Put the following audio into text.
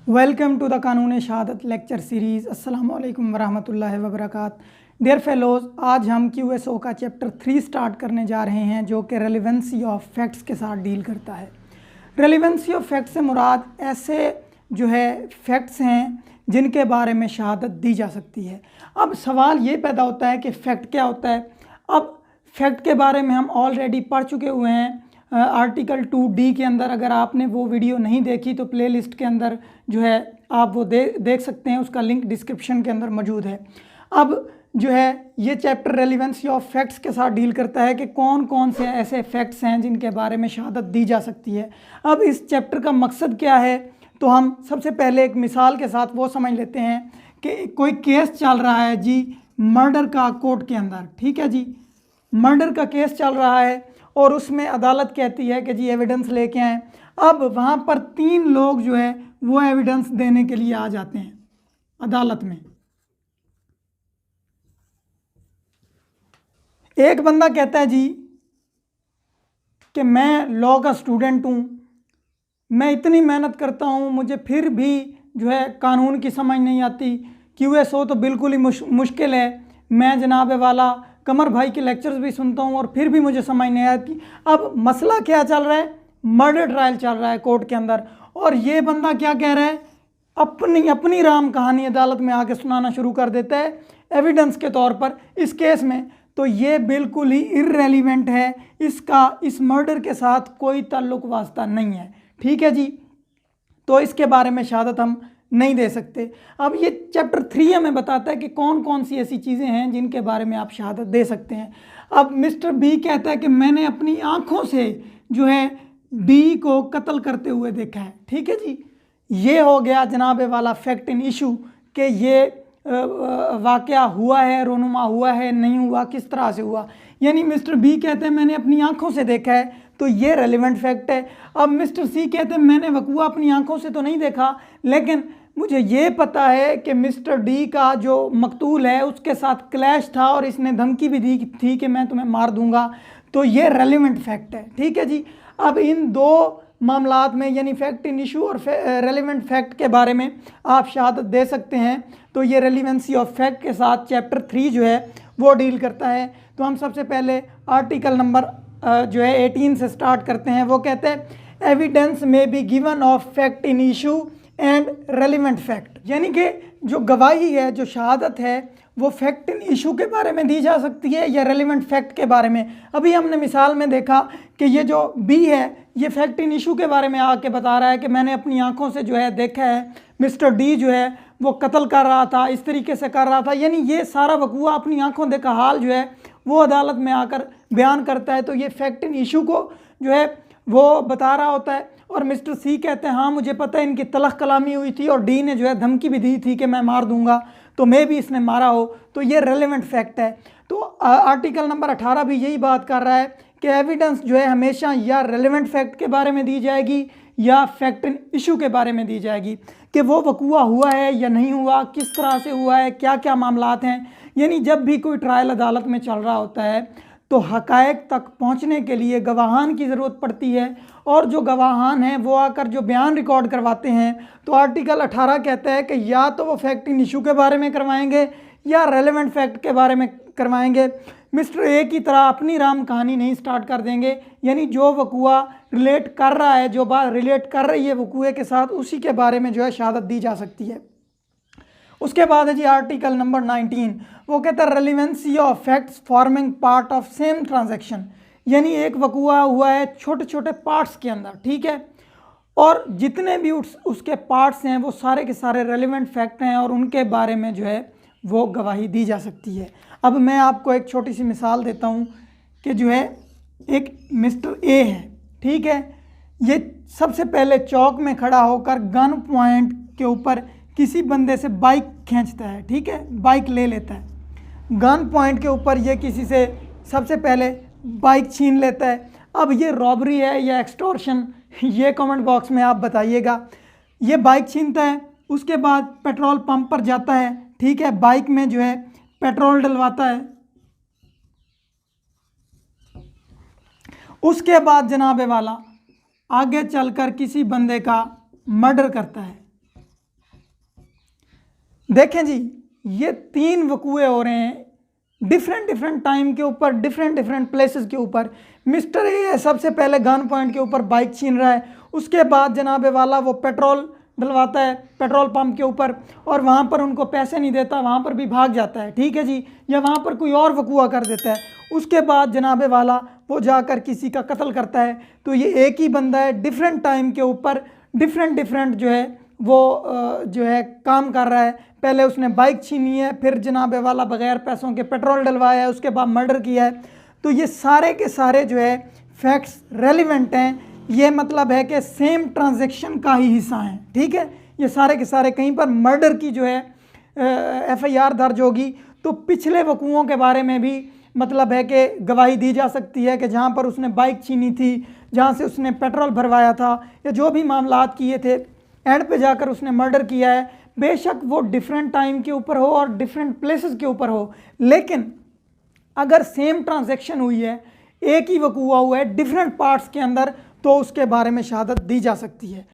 Welcome to the कानून शहादत lecture series. अस्सलाम वालेकुम वरहमतुल्लाहि वबरकात। डियर फेलोज़, आज हम QSO का चैप्टर 3 स्टार्ट करने जा रहे हैं जो कि रेलिवेंसी ऑफ फैक्ट्स के साथ डील करता है। रेलिवेंसी ऑफ फैक्ट्स से मुराद ऐसे जो है फैक्ट्स हैं जिनके बारे में शहादत दी जा सकती है। अब सवाल ये पैदा होता है कि फ़ैक्ट क्या होता है। अब फैक्ट के बारे में हम ऑलरेडी पढ़ चुके हुए हैं आर्टिकल 2D के अंदर। अगर आपने वो वीडियो नहीं देखी तो प्लेलिस्ट के अंदर जो है आप वो देख सकते हैं, उसका लिंक डिस्क्रिप्शन के अंदर मौजूद है। अब जो है ये चैप्टर रेलिवेंसी ऑफ फैक्ट्स के साथ डील करता है कि कौन कौन से ऐसे फैक्ट्स हैं जिनके बारे में शहादत दी जा सकती है। अब इस चैप्टर का मकसद क्या है, तो हम सबसे पहले एक मिसाल के साथ वो समझ लेते हैं कि कोई केस चल रहा है जी मर्डर का कोर्ट के अंदर। ठीक है जी, मर्डर का केस चल रहा है और उसमें अदालत कहती है कि जी एविडेंस लेके आएँ। अब वहाँ पर 3 लोग जो है वो एविडेंस देने के लिए आ जाते हैं अदालत में। एक बंदा कहता है जी कि मैं लॉ का स्टूडेंट हूँ, मैं इतनी मेहनत करता हूँ, मुझे फिर भी जो है कानून की समझ नहीं आती। QSO तो बिल्कुल ही मुश्किल है। मैं जनाब वाला कमर भाई के लेक्चर्स भी सुनता हूँ और फिर भी मुझे समझ नहीं आती। अब मसला क्या चल रहा है, मर्डर ट्रायल चल रहा है कोर्ट के अंदर, और ये बंदा क्या कह रहा है, अपनी राम कहानी अदालत में आके सुनाना शुरू कर देता है एविडेंस के तौर पर इस केस में। तो ये बिल्कुल ही इररेलीवेंट है, इसका इस मर्डर के साथ कोई ताल्लुक वास्ता नहीं है। ठीक है जी, तो इसके बारे में शहादत हम नहीं दे सकते। अब ये चैप्टर 3 हमें बताता है कि कौन कौन सी ऐसी चीज़ें हैं जिनके बारे में आप शहादत दे सकते हैं। अब मिस्टर बी कहता है कि मैंने अपनी आँखों से जो है बी को कत्ल करते हुए देखा है। ठीक है जी, ये हो गया जनाब वाला फैक्ट इन इशू कि ये वाक़या हुआ है, रोनुमा हुआ है, नहीं हुआ, किस तरह से हुआ। यानी मिस्टर बी कहते हैं मैंने अपनी आंखों से देखा है, तो ये रेलिवेंट फैक्ट है। अब मिस्टर सी कहते हैं मैंने वकूआ अपनी आंखों से तो नहीं देखा, लेकिन मुझे ये पता है कि मिस्टर डी का जो मकतूल है उसके साथ क्लैश था और इसने धमकी भी दी थी कि मैं तुम्हें मार दूंगा। तो ये रेलिवेंट फैक्ट है। ठीक है जी, अब इन दो मामलात में यानी फैक्ट इन इशू और रेलिवेंट फैक्ट के बारे में आप शहादत दे सकते हैं। तो ये रेलिवेंसी ऑफ फैक्ट के साथ चैप्टर 3 जो है वो डील करता है। तो हम सबसे पहले आर्टिकल नंबर जो है 18 से स्टार्ट करते हैं। वो कहते हैं एविडेंस में be given of fact in issue and relevant fact, यानी कि जो गवाही है, जो शहादत है, वो फैक्ट इन इशू के बारे में दी जा सकती है या रेलिवेंट फैक्ट के बारे में। अभी हमने मिसाल में देखा कि ये जो बी है ये फैक्ट इन इशू के बारे में आके बता रहा है कि मैंने अपनी आंखों से जो है देखा है मिस्टर डी जो है वो कत्ल कर रहा था, इस तरीके से कर रहा था। यानी ये सारा वकूआ अपनी आंखों देखा हाल जो है वो अदालत में आकर बयान करता है। तो ये फैक्ट इन इशू को जो है वो बता रहा होता है। और मिस्टर सी कहते हैं हाँ मुझे पता है इनकी तलख कलामी हुई थी और डी ने जो है धमकी भी दी थी कि मैं मार दूंगा, तो मैं भी इसने मारा हो। तो ये रेलिवेंट फैक्ट है। तो आर्टिकल नंबर 18 भी यही बात कर रहा है कि एविडेंस जो है हमेशा या रेलिवेंट फैक्ट के बारे में दी जाएगी या फैक्ट इन इशू के बारे में दी जाएगी कि वो वकूआ हुआ है या नहीं हुआ, किस तरह से हुआ है, क्या क्या मामलात हैं। यानी जब भी कोई ट्रायल अदालत में चल रहा होता है तो हक़ाइक़ तक पहुंचने के लिए गवाहान की ज़रूरत पड़ती है, और जो गवाहान हैं वो आकर जो बयान रिकॉर्ड करवाते हैं। तो आर्टिकल 18 कहता है कि या तो वो फैक्ट इन इशू के बारे में करवाएंगे या रेलेवेंट फैक्ट के बारे में करवाएंगे। मिस्टर ए की तरह अपनी राम कहानी नहीं स्टार्ट कर देंगे, यानी जो वकूआ रिलेट कर रहा है, जो बात रिलेट कर रही है वकूए के साथ, उसी के बारे में जो है शहादत दी जा सकती है। उसके बाद है जी आर्टिकल नंबर 19। वो कहता है relevancy of facts forming part of same transaction, यानी एक वकूआ हुआ है छोटे छोटे पार्ट्स के अंदर। ठीक है, और जितने भी उसके पार्ट्स हैं वो सारे के सारे रेलिवेंट फैक्ट हैं और उनके बारे में जो है वो गवाही दी जा सकती है। अब मैं आपको एक छोटी सी मिसाल देता हूँ कि जो है एक मिस्टर ए है। ठीक है, ये सबसे पहले चौक में खड़ा होकर गन पॉइंट के ऊपर किसी बंदे से बाइक खींचता है। ठीक है, बाइक ले लेता है, गन पॉइंट के ऊपर ये किसी से सबसे पहले बाइक छीन लेता है। अब ये रॉबरी है या एक्सटॉर्शन, ये कमेंट बॉक्स में आप बताइएगा। ये बाइक छीनता है, उसके बाद पेट्रोल पंप पर जाता है। ठीक है, बाइक में जो है पेट्रोल डलवाता है। उसके बाद जनाब वाला आगे चलकर किसी बंदे का मर्डर करता है। देखें जी, ये 3 वकूए हो रहे हैं डिफरेंट डिफरेंट टाइम के ऊपर, डिफरेंट डिफरेंट प्लेसेस के ऊपर। मिस्टर ए सबसे पहले गन पॉइंट के ऊपर बाइक छीन रहा है, उसके बाद जनाब वाला वो पेट्रोल डलवाता है पेट्रोल पंप के ऊपर और वहाँ पर उनको पैसे नहीं देता, वहाँ पर भी भाग जाता है, ठीक है जी, या वहाँ पर कोई और वकूआ कर देता है। उसके बाद जनाब वाला वो जाकर किसी का कत्ल करता है। तो ये एक ही बंदा है, डिफरेंट टाइम के ऊपर डिफरेंट डिफरेंट जो है वो जो है काम कर रहा है। पहले उसने बाइक छीनी है, फिर जनाब वाला बगैर पैसों के पेट्रोल डलवाया है, उसके बाद मर्डर किया है। तो ये सारे के सारे जो है फैक्ट्स रेलिवेंट हैं, ये मतलब है कि सेम ट्रांजैक्शन का ही हिस्सा हैं, ठीक है। ये सारे के सारे कहीं पर मर्डर की जो है FIR दर्ज होगी तो पिछले वकूओं के बारे में भी मतलब है कि गवाही दी जा सकती है कि जहाँ पर उसने बाइक छीनी थी, जहाँ से उसने पेट्रोल भरवाया था, या जो भी मामलात किए थे, एंड पे जाकर उसने मर्डर किया है। बेशक वो डिफरेंट टाइम के ऊपर हो और डिफरेंट प्लेसेस के ऊपर हो, लेकिन अगर सेम ट्रांजैक्शन हुई है, एक ही वकूआ हुआ है डिफरेंट पार्ट्स के अंदर, तो उसके बारे में शहादत दी जा सकती है।